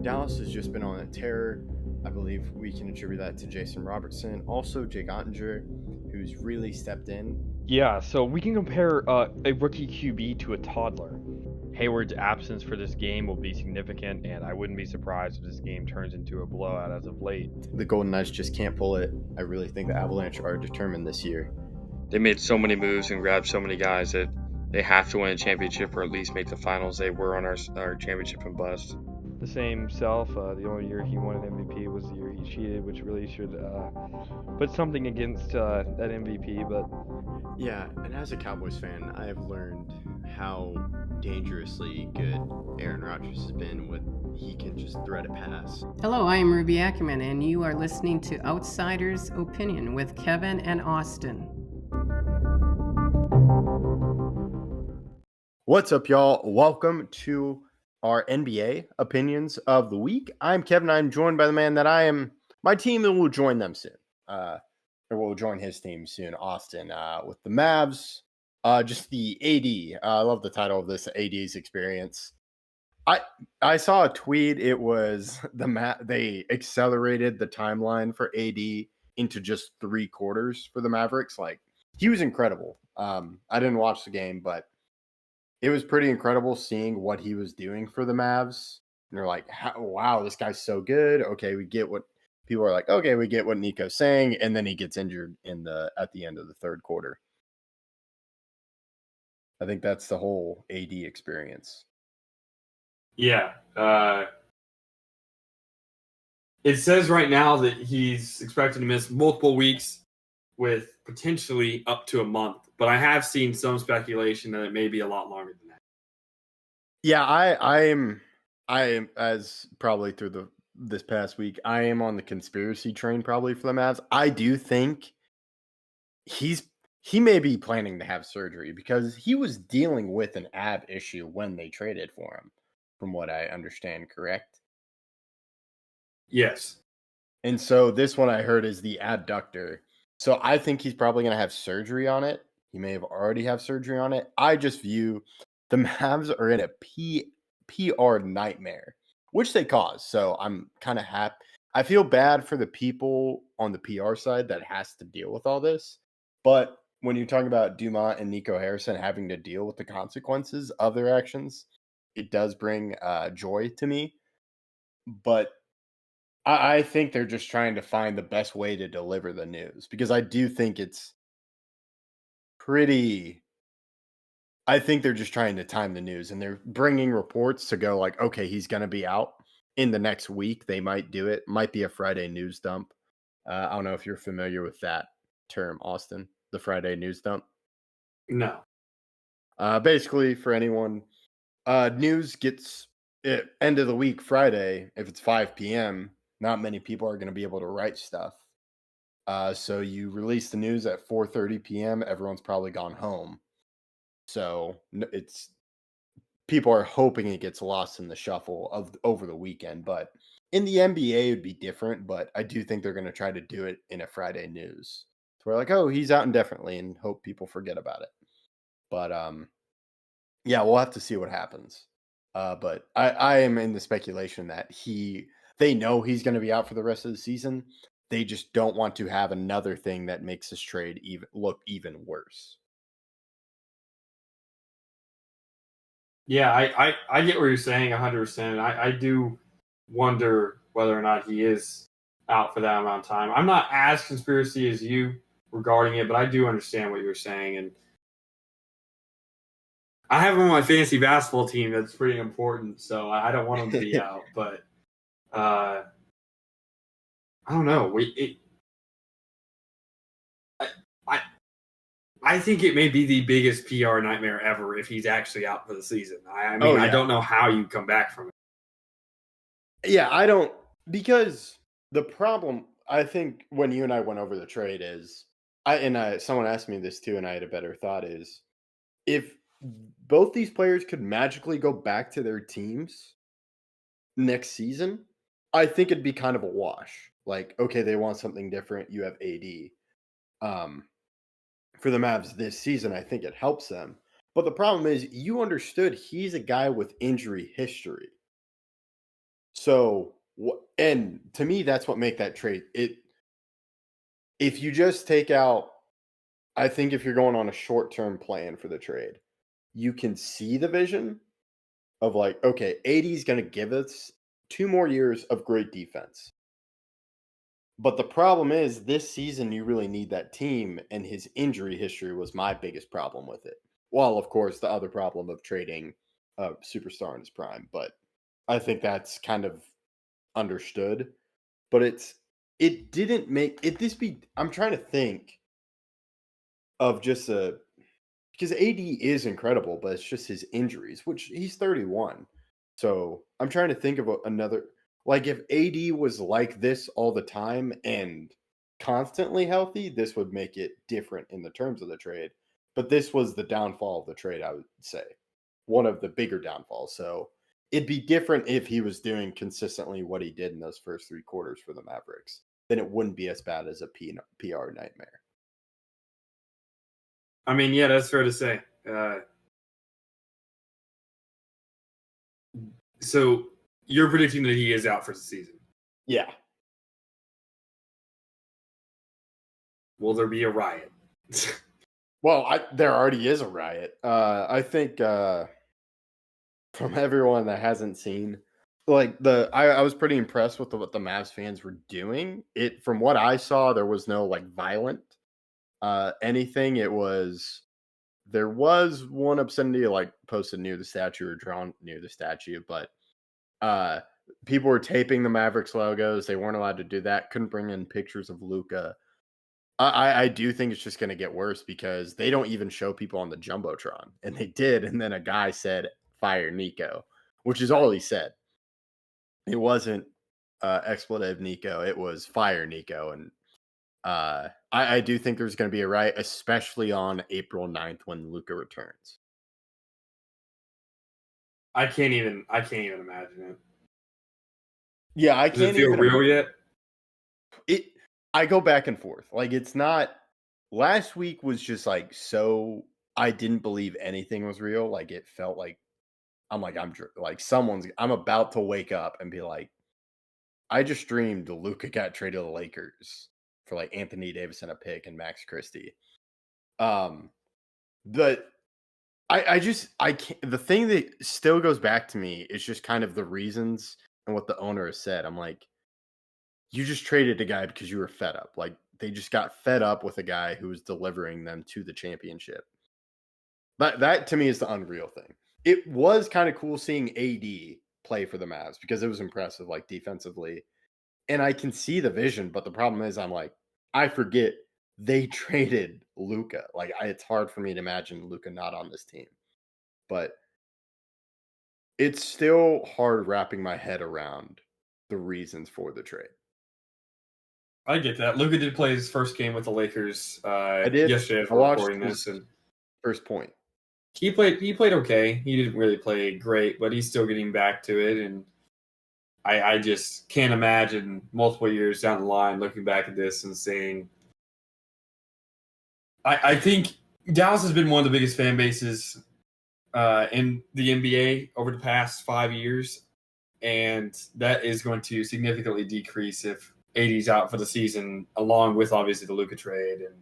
Dallas has just been on a tear. I believe we can attribute that to Jason Robertson. Also, Jake Ottinger, who's really stepped in. Yeah, so we can compare a rookie QB to a toddler. Hayward's absence for this game will be significant, and I wouldn't be surprised if this game turns into a blowout as of late. The Golden Knights just can't pull it. I really think the Avalanche are determined this year. They made so many moves and grabbed so many guys that they have to win a championship or at least make the finals. They were on our championship and bust. The same self, the only year he won an MVP was the year he cheated, which really should put something against that MVP. But Yeah, and as a Cowboys fan, I have learned how dangerously good Aaron Rodgers has been with he can just thread a pass. Hello, I am Ruby Ackerman, and you are listening to Outsider's Opinion with Kevin and Austin. What's up, y'all? Welcome to our NBA opinions of the week. I'm Kevin. I'm joined by the man that my team will join them soon. Or will join his team soon, Austin, with the Mavs. Just the AD. I love the title of this, AD's experience. I saw a tweet. It was they accelerated the timeline for AD into just 3 quarters for the Mavericks. Like, he was incredible. I didn't watch the game, but it was pretty incredible seeing what he was doing for the Mavs. And they're like, wow, this guy's so good. Okay, we get what people are like. Okay, we get what Nico's saying, and then he gets injured at the end of the third quarter. I think that's the whole AD experience. Yeah. It says right now that he's expected to miss multiple weeks with potentially up to a month. But I have seen some speculation that it may be a lot longer than that. Yeah, I am as probably through this past week, I am on the conspiracy train probably for the Mavs. I do think he may be planning to have surgery because he was dealing with an ab issue when they traded for him, from what I understand, correct? Yes. And so this one I heard is the abductor. So I think he's probably going to have surgery on it. He may have already have surgery on it. I just view the Mavs are in a PR nightmare, which they cause. So I'm kind of happy. I feel bad for the people on the PR side that has to deal with all this. But when you talk about Dumont and Nico Harrison having to deal with the consequences of their actions, it does bring joy to me. But I think they're just trying to find the best way to deliver the news because I do think it's pretty. I think they're just trying to time the news and they're bringing reports to go like, okay, he's going to be out in the next week. They might do it. Might be a Friday news dump. I don't know if you're familiar with that term, Austin, the Friday news dump. No. Basically, for anyone, news gets end of the week Friday. If it's 5 p.m., not many people are going to be able to write stuff. So you release the news at 4:30 p.m. Everyone's probably gone home. So it's people are hoping it gets lost in the shuffle of over the weekend. But in the NBA, it would be different. But I do think they're going to try to do it in a Friday news. So we're like, oh, he's out indefinitely, and hope people forget about it. But yeah, we'll have to see what happens. But I am in the speculation that they know he's going to be out for the rest of the season. They just don't want to have another thing that makes this trade look even worse. Yeah, I get what you're saying 100%. I do wonder whether or not he is out for that amount of time. I'm not as conspiracy as you regarding it, but I do understand what you're saying. And I have him on my fantasy basketball team. That's pretty important. So I don't want him to be out. But I don't know. I think it may be the biggest PR nightmare ever if he's actually out for the season. I mean, I don't know how you come back from it. Yeah, I don't, because the problem, I think when you and I went over the trade is, someone asked me this too, and I had a better thought is, if both these players could magically go back to their teams next season, I think it'd be kind of a wash. Like, okay, they want something different. You have AD. For the Mavs this season, I think it helps them. But the problem is, you understood he's a guy with injury history. So, and to me, that's what make that trade. If you just take out, I think if you're going on a short-term plan for the trade, you can see the vision of like, okay, AD is going to give us 2 more years of great defense. But the problem is this season you really need that team, and his injury history was my biggest problem with it. Well, of course, the other problem of trading a superstar in his prime, but I think that's kind of understood. But it didn't make it this be I'm trying to think of just a because AD is incredible, but it's just his injuries, which he's 31. So I'm trying to think of another, like if AD was like this all the time and constantly healthy, this would make it different in the terms of the trade. But this was the downfall of the trade, I would say. One of the bigger downfalls. So it'd be different if he was doing consistently what he did in those first 3 quarters for the Mavericks. Then it wouldn't be as bad as a PR nightmare. I mean, yeah, that's fair to say. So you're predicting that he is out for the season. Yeah. Will there be a riot? Well, there already is a riot. I think from everyone that hasn't seen, like I was pretty impressed with what the Mavs fans were doing. From what I saw, there was no like violent anything. There was one obscenity like posted near the statue or drawn near the statue, but people were taping the Mavericks logos. They weren't allowed to do that. Couldn't bring in pictures of Luka. I do think it's just going to get worse because they don't even show people on the Jumbotron. And they did. And then a guy said, "Fire Nico," which is all he said. It wasn't expletive Nico. It was "Fire Nico." And I do think there's going to be a riot, especially on April 9th when Luka returns. I can't even imagine it. Yeah, I Does can't it feel even real yet? I go back and forth. Like it's not. Last week was just like so. I didn't believe anything was real. Like it felt like I'm about to wake up and be like, I just dreamed Luka got traded to the Lakers for like Anthony Davis and a pick and Max Christie. But I can't. The thing that still goes back to me is just kind of the reasons and what the owner has said. I'm like, you just traded a guy because you were fed up. Like they just got fed up with a guy who was delivering them to the championship. That to me is the unreal thing. It was kind of cool seeing AD play for the Mavs because it was impressive, like defensively. And I can see the vision, but the problem is I'm like, I forget they traded Luka. Like it's hard for me to imagine Luka not on this team. But it's still hard wrapping my head around the reasons for the trade. I get that. Luka did play his first game with the Lakers I did. yesterday as I we're watched recording his this, and first point. he played okay. He didn't really play great, but he's still getting back to it. And I just can't imagine multiple years down the line looking back at this and saying, I think Dallas has been one of the biggest fan bases in the NBA over the past 5 years, and that is going to significantly decrease if AD's out for the season, along with obviously the Luka trade, and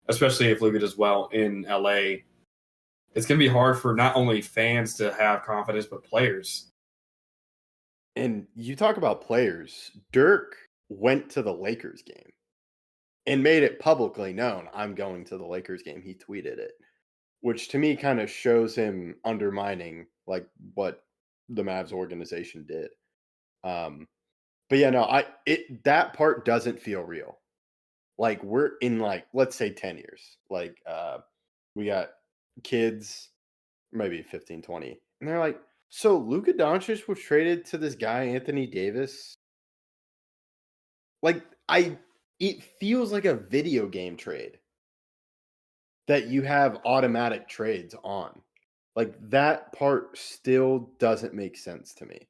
especially if Luka does well in LA. It's going to be hard for not only fans to have confidence, but players. And you talk about players. Dirk went to the Lakers game and made it publicly known, I'm going to the Lakers game. He tweeted it, which to me kind of shows him undermining like what the Mavs organization did. But yeah, no, that part doesn't feel real. Like we're in like, let's say 10 years. Like we got kids, maybe 15, 20. And they're like, so Luka Doncic was traded to this guy, Anthony Davis. Like it feels like a video game trade that you have automatic trades on. Like that part still doesn't make sense to me.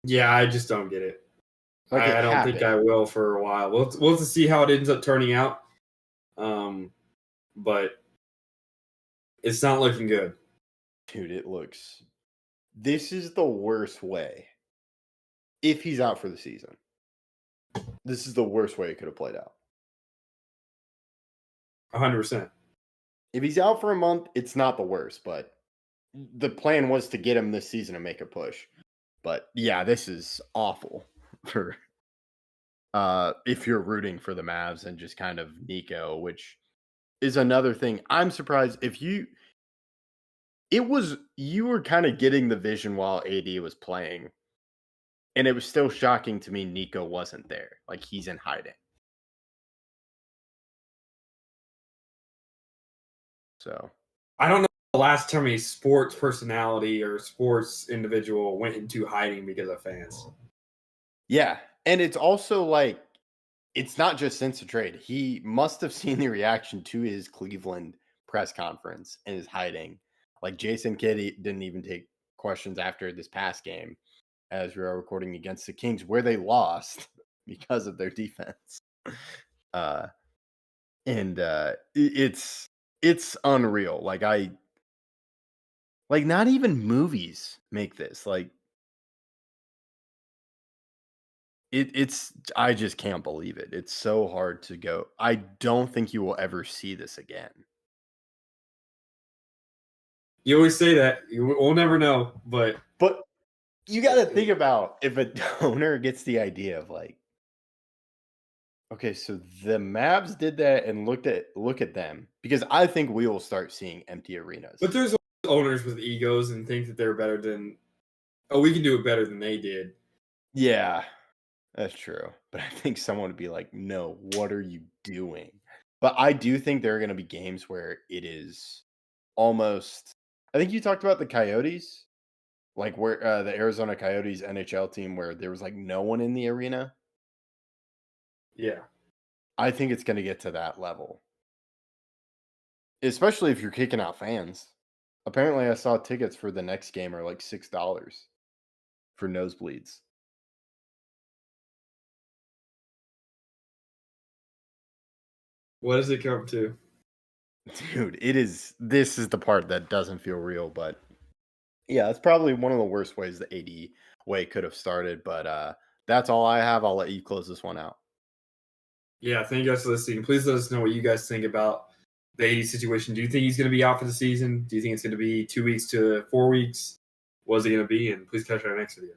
Yeah, I just don't get it. Like I don't think I will for a while. We'll have to see how it ends up turning out. But it's not looking good. Dude, it looks this is the worst way. If he's out for the season, this is the worst way it could have played out. 100%. If he's out for a month, it's not the worst, but the plan was to get him this season and make a push. But yeah, this is awful for if you're rooting for the Mavs and just kind of Nico, which is another thing. I'm surprised if you were kind of getting the vision while AD was playing. And it was still shocking to me Nico wasn't there. Like he's in hiding. So I don't know the last time a sports personality or sports individual went into hiding because of fans. yeah. And it's also like it's not just since the trade. He must have seen the reaction to his Cleveland press conference and is hiding. Like Jason Kidd didn't even take questions after this past game, as we are recording against the Kings, where they lost because of their defense. It's unreal. Like not even movies make this. Like I just can't believe it. It's so hard to go. I don't think you will ever see this again. You always say that. We'll never know, but you got to think about if a donor gets the idea of like, okay, so the Mavs did that and look at them, because I think we will start seeing empty arenas. But there's owners with egos and think that they're better than, we can do it better than they did. Yeah, that's true. But I think someone would be like, no, what are you doing? But I do think there are going to be games where it is almost, I think you talked about the Coyotes, like where the Arizona Coyotes NHL team where there was like no one in the arena. Yeah. I think it's going to get to that level. Especially if you're kicking out fans. Apparently I saw tickets for the next game are like $6 for nosebleeds. What does it come to? Dude, this is the part that doesn't feel real, but yeah, it's probably one of the worst ways the AD way could have started, but that's all I have. I'll let you close this one out. Yeah, thank you guys for listening. Please let us know what you guys think about the AD situation. Do you think he's going to be out for the season? Do you think it's going to be 2 weeks to 4 weeks? What is it going to be? And please catch our next video.